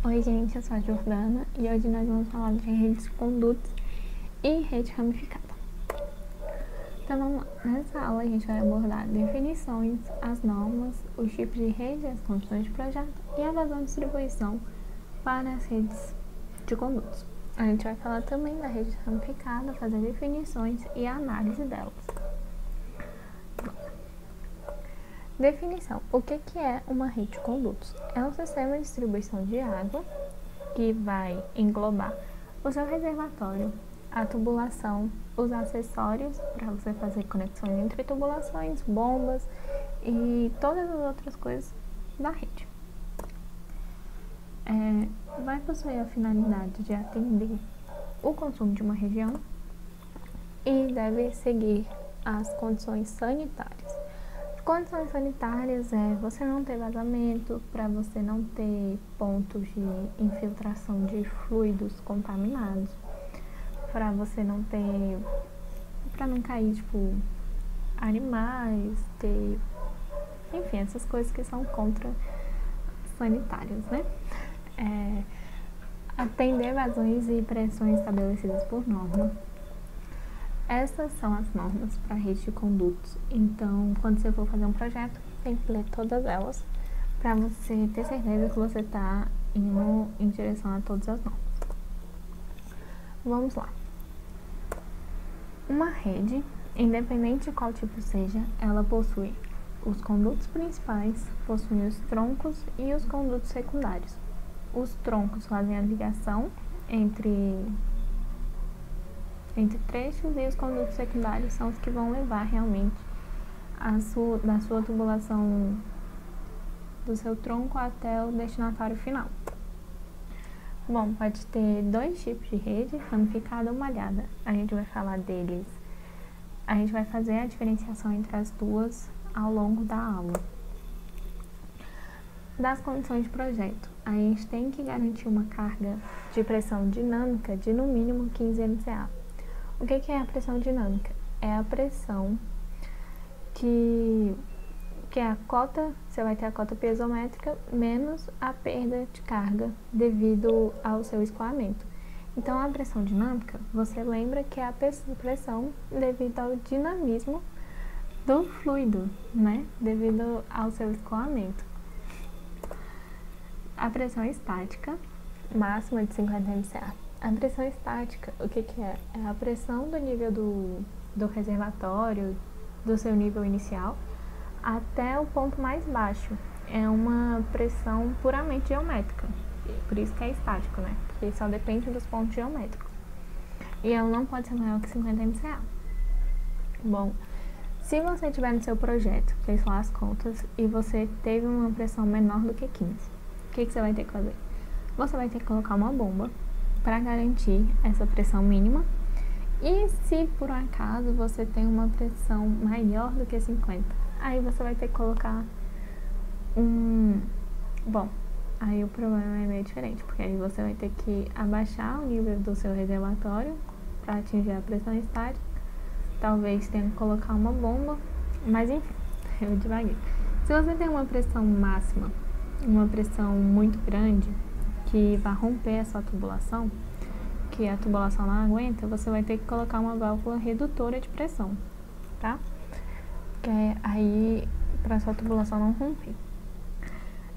Oi gente, eu sou a Jordana e hoje nós vamos falar de redes de condutos e rede ramificada. Então vamos lá, nessa aula a gente vai abordar definições, as normas, os tipos de rede, as condições de projeto e a vazão de distribuição para as redes de condutos. A gente vai falar também da rede ramificada, fazer definições e a análise delas. Definição. O que é uma rede de condutos? É um sistema de distribuição de água que vai englobar o seu reservatório, a tubulação, os acessórios para você fazer conexões entre tubulações, bombas e todas as outras coisas da rede. Vai possuir a finalidade de atender o consumo de uma região e deve seguir as condições sanitárias. Condições sanitárias é você não ter vazamento, para você não ter pontos de infiltração de fluidos contaminados, para você não ter, para não cair tipo animais, ter, enfim, essas coisas que são contra sanitárias, né? Atender vazões e pressões estabelecidas por norma. Essas são as normas para rede de condutos. Então, quando você for fazer um projeto, tem que ler todas elas para você ter certeza que você está indo em direção a todas as normas. Vamos lá. Uma rede, independente de qual tipo seja, ela possui os condutos principais, possui os troncos e os condutos secundários. Os troncos fazem a ligação entre trechos e os condutos secundários são os que vão levar realmente da sua tubulação do seu tronco até o destinatário final. Bom, pode ter dois tipos de rede, ramificada ou malhada. A gente vai falar deles, a gente vai fazer a diferenciação entre as duas ao longo da aula. Das condições de projeto, a gente tem que garantir uma carga de pressão dinâmica de no mínimo 15 MCA. O que é a pressão dinâmica? É a pressão que é a cota, você vai ter a cota piezométrica menos a perda de carga devido ao seu escoamento. Então, a pressão dinâmica, você lembra que é a pressão devido ao dinamismo do fluido, né? Devido ao seu escoamento. A pressão estática, máxima de 50 MCA. A pressão estática, o que é? É a pressão do nível do reservatório, do seu nível inicial, até o ponto mais baixo. É uma pressão puramente geométrica, por isso que é estático, né? Porque só depende dos pontos geométricos. E ela não pode ser maior que 50 MCA. Bom, se você tiver no seu projeto, fez lá as contas, e você teve uma pressão menor do que 15, o que você vai ter que fazer? Você vai ter que colocar uma bomba para garantir essa pressão mínima. E se por um acaso você tem uma pressão maior do que 50, aí você vai ter que colocar Bom, aí o problema é meio diferente, porque aí você vai ter que abaixar o nível do seu reservatório para atingir a pressão estática. Talvez tenha que colocar uma bomba, mas enfim, eu devaguei. Se você tem uma pressão máxima, uma pressão muito grande, que vai romper a sua tubulação, que a tubulação não aguenta, você vai ter que colocar uma válvula redutora de pressão, tá? Que é aí para a sua tubulação não romper.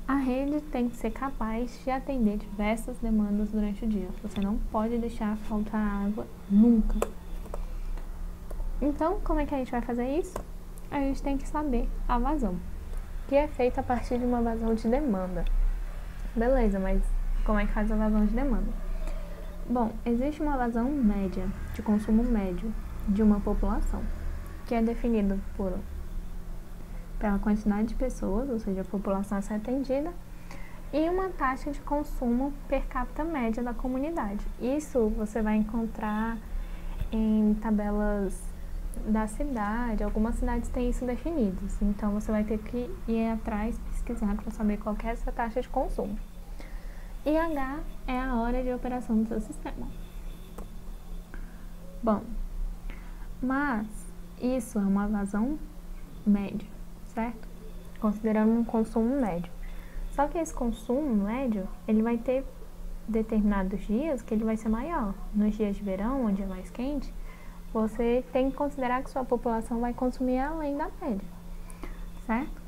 A rede tem que ser capaz de atender diversas demandas durante o dia. Você não pode deixar faltar água nunca. Então, como é que a gente vai fazer isso? A gente tem que saber a vazão, que é feita a partir de uma vazão de demanda. Beleza, mas como é que faz a vazão de demanda? Bom, existe uma vazão média, de consumo médio de uma população, que é definida pela quantidade de pessoas, ou seja, a população a ser atendida, e uma taxa de consumo per capita média da comunidade. Isso você vai encontrar em tabelas da cidade, algumas cidades têm isso definido, então você vai ter que ir atrás, pesquisar para saber qual que é essa taxa de consumo. E H é a hora de operação do seu sistema. Bom, mas isso é uma vazão média, certo? Considerando um consumo médio. Só que esse consumo médio, ele vai ter determinados dias que ele vai ser maior. Nos dias de verão, onde é mais quente, você tem que considerar que sua população vai consumir além da média, certo?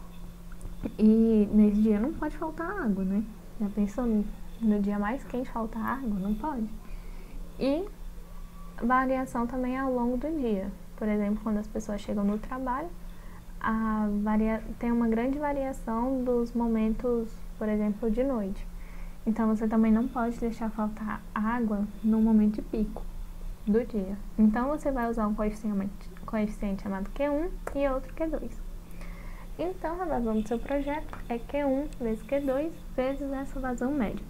E nesse dia não pode faltar água, né? Já pensou no dia mais quente faltar água? Não pode. E variação também ao longo do dia. Por exemplo, quando as pessoas chegam no trabalho, tem uma grande variação dos momentos, por exemplo, de noite. Então você também não pode deixar faltar água no momento de pico do dia. Então você vai usar um coeficiente chamado Q1 e outro Q2. Então a vazão do seu projeto é Q1 vezes Q2 vezes essa vazão média.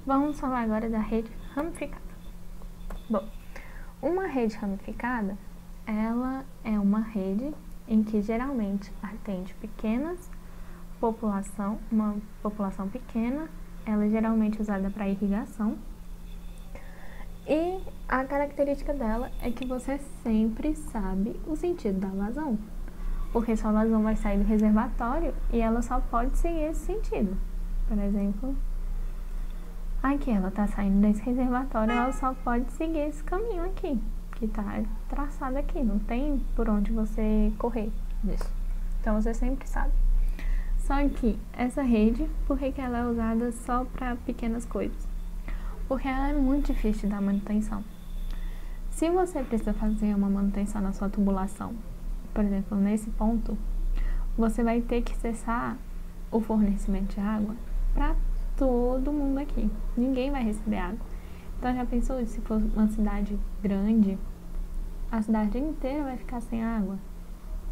Vamos falar agora da rede ramificada. Bom, uma rede ramificada, ela é uma rede em que geralmente atende uma população pequena, ela é geralmente usada para irrigação. E a característica dela é que você sempre sabe o sentido da vazão, porque sua vazão vai sair do reservatório e ela só pode seguir esse sentido. Por exemplo, aqui ela está saindo desse reservatório, ela só pode seguir esse caminho aqui, que está traçado aqui, não tem por onde você correr disso. Então você sempre sabe. Só que essa rede, por que ela é usada só para pequenas coisas? Porque ela é muito difícil de dar manutenção. Se você precisa fazer uma manutenção na sua tubulação, por exemplo, nesse ponto, você vai ter que cessar o fornecimento de água para todo mundo aqui. Ninguém vai receber água. Então já pensou, se for uma cidade grande, a cidade inteira vai ficar sem água?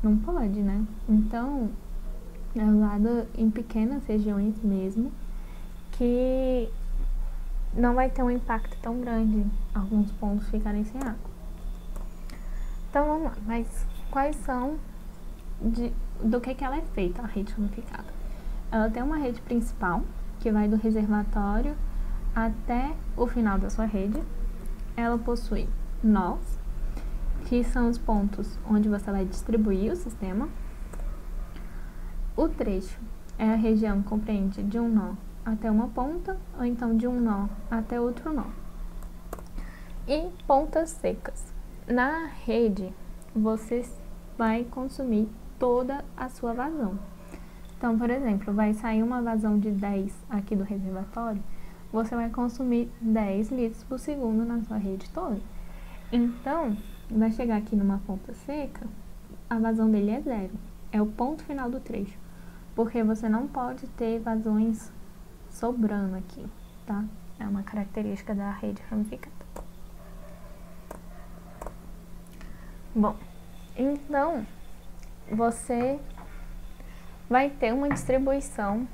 Não pode, né? Então é usada em pequenas regiões mesmo, que não vai ter um impacto tão grande alguns pontos ficarem sem água. Então vamos lá, mas quais são do que ela é feita, a rede ramificada? Ela tem uma rede principal, que vai do reservatório até o final da sua rede. Ela possui nós, que são os pontos onde você vai distribuir o sistema. O trecho é a região que compreende de um nó até uma ponta, ou então de um nó até outro nó. E pontas secas. Na rede, você vai consumir toda a sua vazão. Então, por exemplo, vai sair uma vazão de 10 aqui do reservatório, você vai consumir 10 litros por segundo na sua rede toda. Então, vai chegar aqui numa ponta seca, a vazão dele é zero. É o ponto final do trecho. Porque você não pode ter vazões sobrando aqui, tá? É uma característica da rede ramificada. Bom, então você vai ter uma distribuição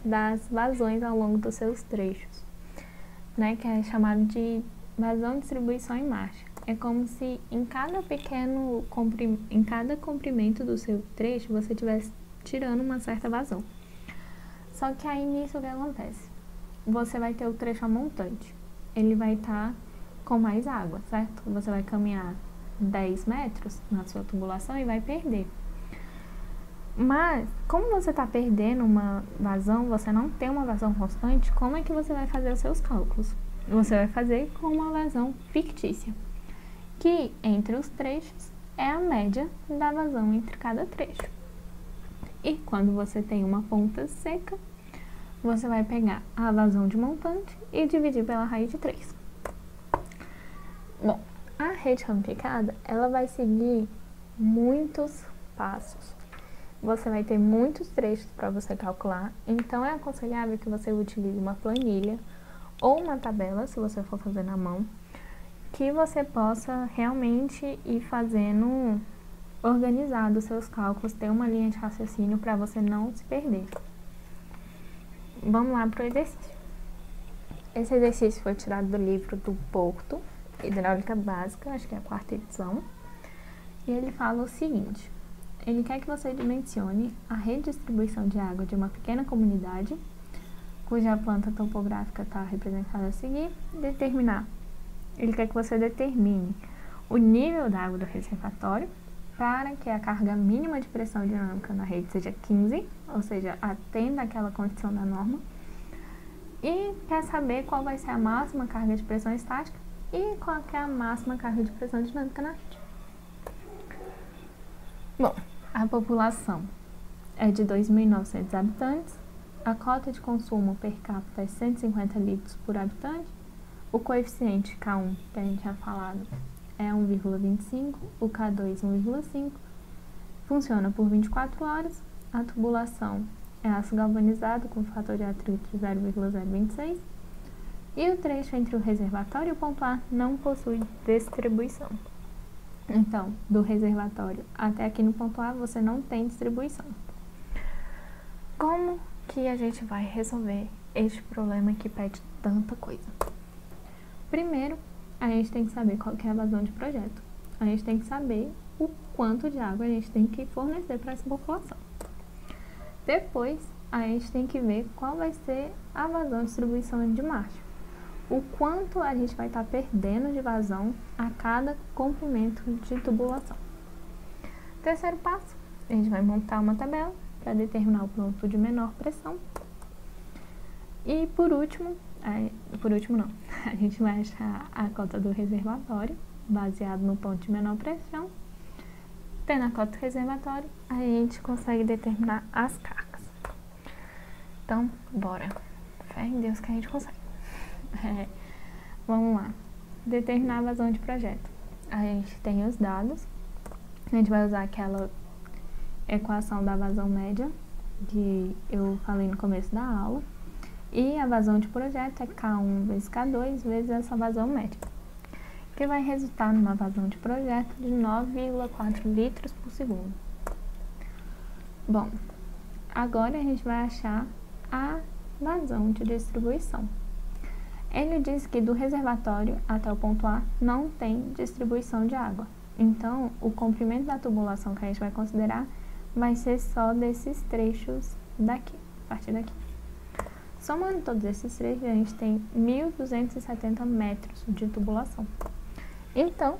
das vazões ao longo dos seus trechos, né? Que é chamado de vazão, distribuição em marcha. É como se em cada comprimento do seu trecho você estivesse tirando uma certa vazão. Só que aí nisso o que acontece? Você vai ter o trecho montante. Ele vai estar com mais água, certo? Você vai caminhar 10 metros na sua tubulação e vai perder. Mas, como você está perdendo uma vazão, você não tem uma vazão constante, como é que você vai fazer os seus cálculos? Você vai fazer com uma vazão fictícia, que entre os trechos é a média da vazão entre cada trecho. E quando você tem uma ponta seca, você vai pegar a vazão de montante e dividir pela raiz de 3. Bom, a rede ramificada, ela vai seguir muitos passos. Você vai ter muitos trechos para você calcular, então é aconselhável que você utilize uma planilha ou uma tabela, se você for fazer na mão, que você possa realmente ir fazendo organizado os seus cálculos, ter uma linha de raciocínio para você não se perder. Vamos lá para o exercício. Esse exercício foi tirado do livro do Porto, Hidráulica Básica, acho que é a 4ª edição, e ele fala o seguinte: ele quer que você dimensione a redistribuição de água de uma pequena comunidade, cuja planta topográfica está representada a seguir, ele quer que você determine o nível da água do reservatório, para que a carga mínima de pressão dinâmica na rede seja 15, ou seja, atenda àquela condição da norma, e quer saber qual vai ser a máxima carga de pressão estática e qual que é a máxima carga de pressão dinâmica na rede. Bom, a população é de 2.900 habitantes, a cota de consumo per capita é 150 litros por habitante, o coeficiente K1, que a gente tinha falado, é 1,25, o K2 1,5, funciona por 24 horas, a tubulação é aço galvanizado com fator de atrito de 0,026 e o trecho entre o reservatório e o ponto A não possui distribuição. Então, do reservatório até aqui no ponto A você não tem distribuição. Como que a gente vai resolver este problema que pede tanta coisa? Primeiro, a gente tem que saber qual que é a vazão de projeto. A gente tem que saber o quanto de água a gente tem que fornecer para essa população. Depois, a gente tem que ver qual vai ser a vazão de distribuição de marcha. O quanto a gente vai estar perdendo de vazão a cada comprimento de tubulação. Terceiro passo, a gente vai montar uma tabela para determinar o ponto de menor pressão. E por último não, a gente vai achar a cota do reservatório, baseado no ponto de menor pressão. Tendo a cota do reservatório, a gente consegue determinar as cargas. Então, bora. Fé em Deus que a gente consegue. Vamos lá. Determinar a vazão de projeto. A gente tem os dados. A gente vai usar aquela equação da vazão média que eu falei no começo da aula. E a vazão de projeto é K1 vezes K2 vezes essa vazão média, que vai resultar numa vazão de projeto de 9,4 litros por segundo. Bom, agora a gente vai achar a vazão de distribuição. Ele diz que do reservatório até o ponto A não tem distribuição de água. Então, o comprimento da tubulação que a gente vai considerar vai ser só desses trechos daqui, a partir daqui. Somando todos esses trechos, a gente tem 1.270 metros de tubulação. Então,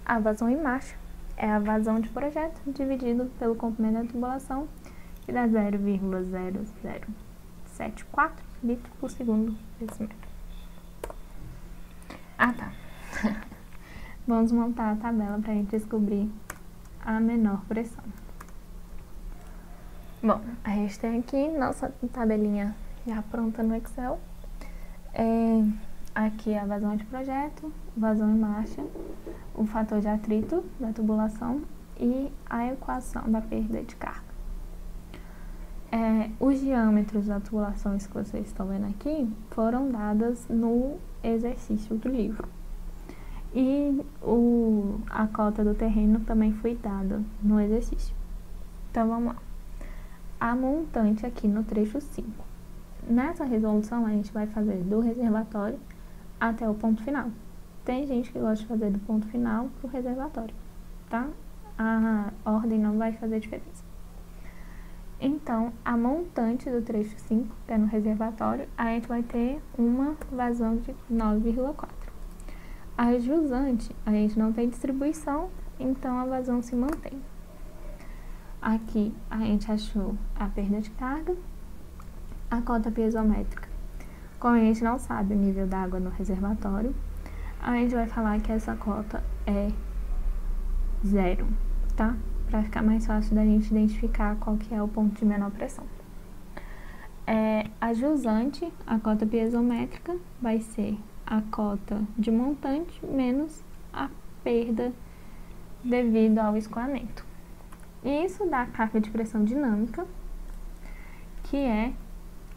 a vazão em marcha é a vazão de projeto dividido pelo comprimento da tubulação, que dá 0,0074 litros por segundo decímetro. Ah, tá. Vamos montar a tabela para a gente descobrir a menor pressão. Bom, a gente tem aqui nossa tabelinha já pronta no Excel. Aqui a vazão de projeto, vazão em marcha, o fator de atrito da tubulação e a equação da perda de carga. Os diâmetros da tubulação, isso que vocês estão vendo aqui, foram dadas no exercício do livro. E a cota do terreno também foi dada no exercício. Então vamos lá. A montante aqui no trecho 5. Nessa resolução a gente vai fazer do reservatório até o ponto final. Tem gente que gosta de fazer do ponto final para o reservatório, tá? A ordem não vai fazer diferença. Então, a montante do trecho 5, que é no reservatório, a gente vai ter uma vazão de 9,4. A jusante, a gente não tem distribuição, então a vazão se mantém. Aqui a gente achou a perda de carga, a cota piezométrica. Como a gente não sabe o nível da água no reservatório, a gente vai falar que essa cota é 0, tá? Para ficar mais fácil da gente identificar qual que é o ponto de menor pressão. A jusante, a cota piezométrica, vai ser a cota de montante menos a perda devido ao escoamento. E isso dá a carga de pressão dinâmica, que é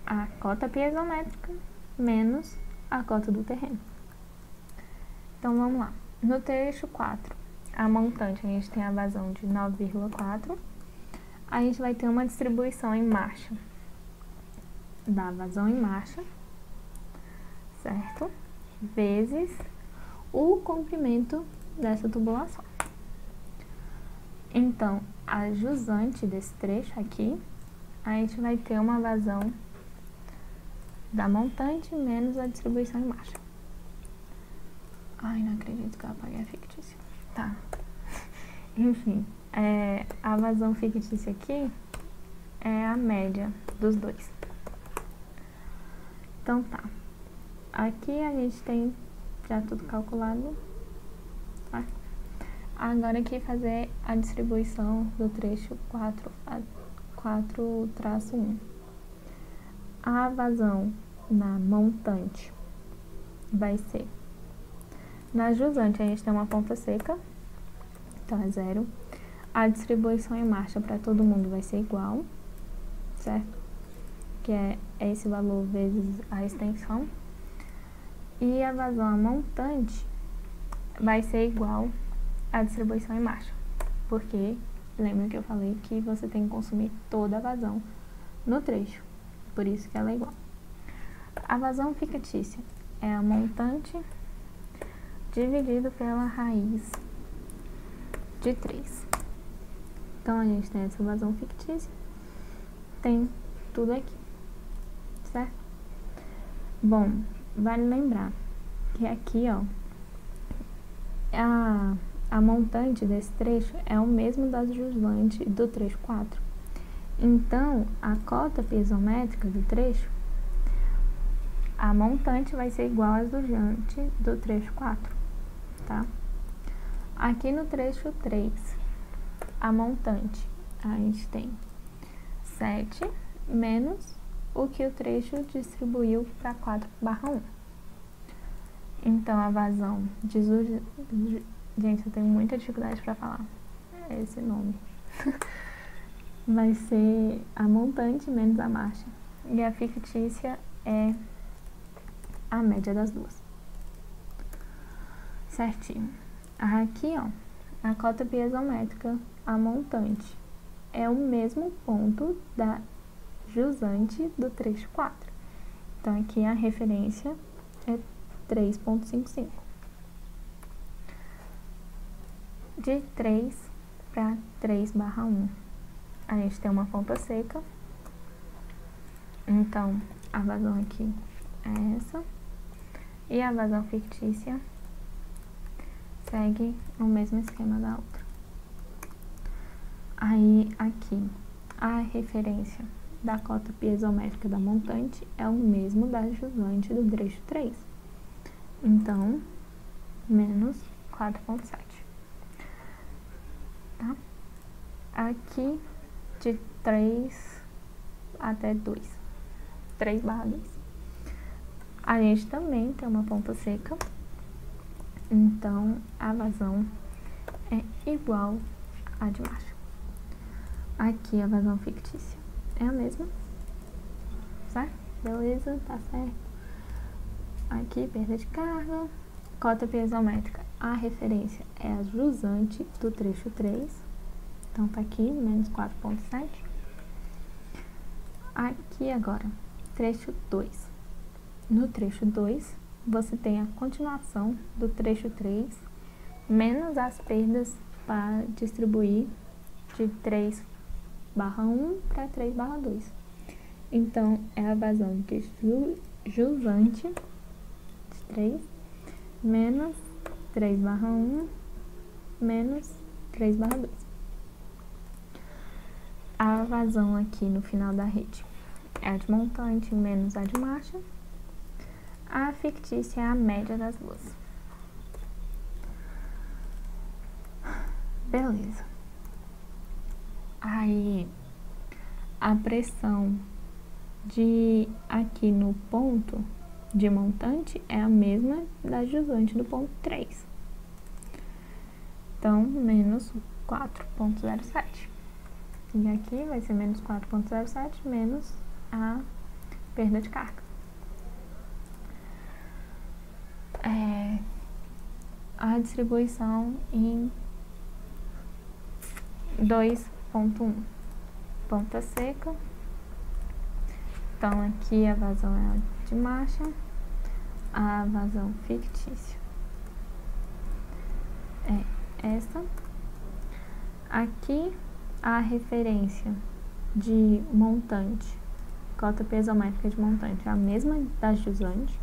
a cota piezométrica menos a cota do terreno. Então, vamos lá. No trecho 4, a montante, a gente tem a vazão de 9,4. A gente vai ter uma distribuição em marcha da vazão em marcha, certo? Vezes o comprimento dessa tubulação. Então, a jusante desse trecho aqui, a gente vai ter uma vazão da montante menos a distribuição em marcha. Ai, não acredito que eu apaguei a fictícia. Tá. Enfim, a vazão fictícia aqui é a média dos dois. Então tá. Aqui a gente tem já tudo calculado. Tá? Agora aqui fazer a distribuição do trecho 4-1. A vazão na montante vai ser... Na jusante a gente tem uma ponta seca, então é 0. A distribuição em marcha para todo mundo vai ser igual, certo? Que é esse valor vezes a extensão. E a vazão a montante vai ser igual à distribuição em marcha, porque lembra que eu falei que você tem que consumir toda a vazão no trecho, por isso que ela é igual. A vazão fictícia é a montante dividido pela raiz de 3. Então, a gente tem essa vazão fictícia, tem tudo aqui, certo? Bom, vale lembrar que aqui, ó, a montante desse trecho é o mesmo da jusante do trecho 4. Então, a cota piezométrica do trecho, a montante vai ser igual à jusante do trecho 4, tá? Aqui no trecho 3, a montante, a gente tem 7 menos o que o trecho distribuiu para 4/1. Então, a vazão de gente, eu tenho muita dificuldade para falar esse nome. Vai ser a montante menos a marcha. E a fictícia é a média das duas. Certinho. Aqui, ó, a cota piezométrica, a montante, é o mesmo ponto da jusante do trecho 4. Então, aqui a referência é 3,55. De 3 para 3/1, a gente tem uma ponta seca. Então, a vazão aqui é essa. E a vazão fictícia segue o mesmo esquema da outra. Aí, aqui, a referência da cota piezométrica da montante é o mesmo da jusante do trecho 3. Então, menos 4,7. Tá? Aqui, de 3 até 2. 3/2. A gente também tem uma ponta seca. Então, a vazão é igual à de marcha. Aqui, a vazão fictícia é a mesma. Certo? Beleza? Tá certo. Aqui, perda de carga. Cota piezométrica. A referência é a jusante do trecho 3. Então, tá aqui, menos 4,7. Aqui, agora, trecho 2. No trecho 2, você tem a continuação do trecho 3, menos as perdas para distribuir de 3/1 para 3/2. Então, é a vazão de jusante de 3, menos 3/1, menos 3/2. A vazão aqui no final da rede é a de montante menos a de marcha. A fictícia é a média das duas. Beleza. Aí, a pressão de aqui no ponto de montante é a mesma da jusante do ponto 3. Então, menos 4,07. E aqui vai ser menos 4,07 menos a perda de carga. A distribuição em 2,1. Ponta seca. Então, aqui a vazão é a de marcha, a vazão fictícia é essa. Aqui, a referência de montante, cota piezométrica de montante, é a mesma da jusante,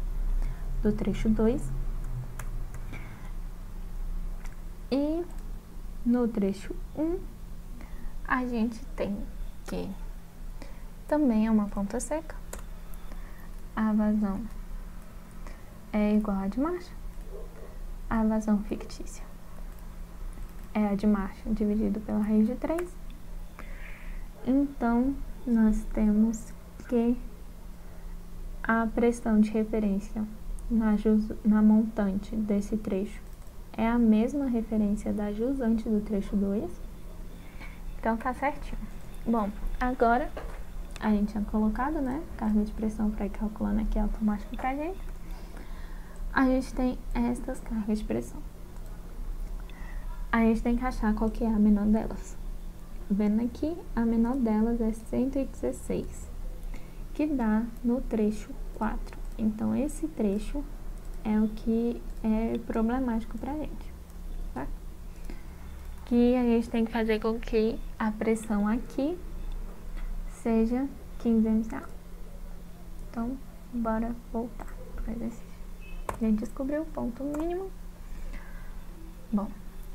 do trecho 2. E no trecho 1, a gente tem que também é uma ponta seca, a vazão é igual a de marcha, a vazão fictícia é a de marcha dividido pela raiz de 3. Então, nós temos que a pressão de referência na montante desse trecho é a mesma referência da jusante do trecho 2. Então, tá certinho. Bom, agora a gente tinha colocado, né, carga de pressão para ir calculando aqui automático pra gente. A gente tem estas cargas de pressão. A gente tem que achar qual que é a menor delas. Vendo aqui, a menor delas é 116, que dá no trecho 4. Então, esse trecho é o que é problemático pra gente, tá? Que a gente tem que fazer com que a pressão aqui seja 15 MPa. Então, bora voltar pro exercício. A gente descobriu o ponto mínimo. Bom,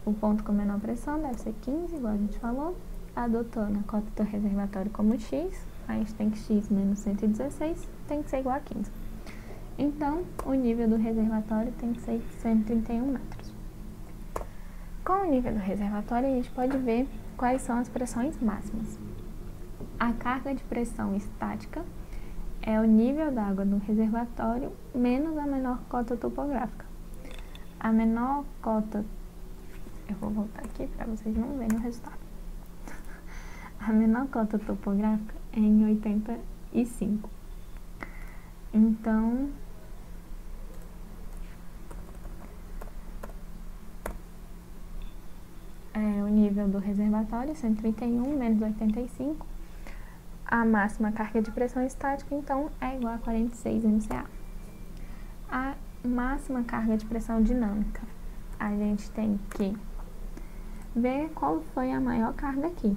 o ponto com menor pressão deve ser 15, igual a gente falou. Adotando a cota do reservatório como x, a gente tem que x menos 116 tem que ser igual a 15. Então, o nível do reservatório tem que ser 131 metros. Com o nível do reservatório, a gente pode ver quais são as pressões máximas. A carga de pressão estática é o nível d'água do reservatório menos a menor cota topográfica. A menor cota... Eu vou voltar aqui para vocês não verem o resultado. A menor cota topográfica é em 85. Então, o nível do reservatório, 131 menos 85. A máxima carga de pressão estática, então, é igual a 46 MPa. A máxima carga de pressão dinâmica, a gente tem que ver qual foi a maior carga aqui.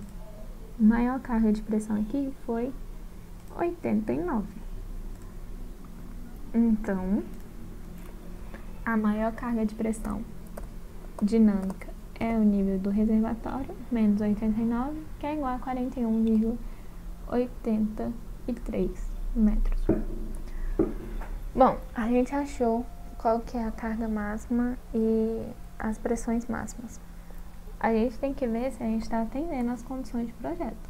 A maior carga de pressão aqui foi 89. Então, a maior carga de pressão dinâmica é o nível do reservatório, menos 89, que é igual a 41,83 metros. Bom, a gente achou qual que é a carga máxima e as pressões máximas. A gente tem que ver se a gente está atendendo às condições de projeto.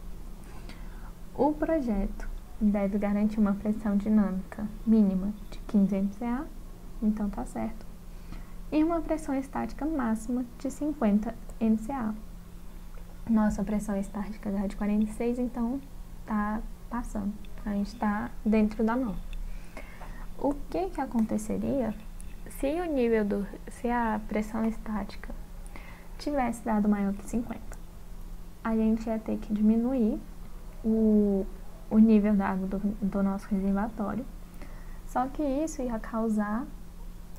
O projeto deve garantir uma pressão dinâmica mínima de 15 MPa, então tá certo, e uma pressão estática máxima de 50 MPa. Nossa pressão estática é de 46, então tá passando, a gente tá dentro da norma. O que aconteceria se a pressão estática tivesse dado maior que 50? A gente ia ter que diminuir o nível d'água do nosso reservatório, só que isso ia causar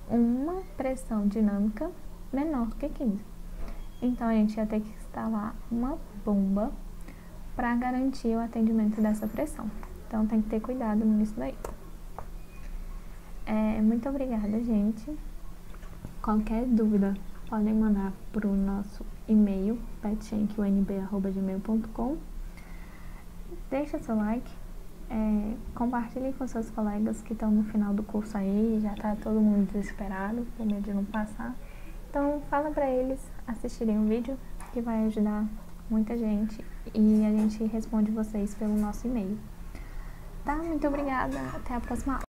uma pressão dinâmica menor que 15. Então, a gente ia ter que instalar uma bomba para garantir o atendimento dessa pressão. Então, tem que ter cuidado nisso daí. Muito obrigada, gente. Qualquer dúvida, podem mandar para o nosso e-mail, petchenkunb@gmail.com. Deixa seu like, compartilhe com seus colegas que estão no final do curso aí, já tá todo mundo desesperado, com medo de não passar. Então, fala para eles assistirem o vídeo, que vai ajudar muita gente, e a gente responde vocês pelo nosso e-mail. Tá? Muito obrigada, até a próxima aula.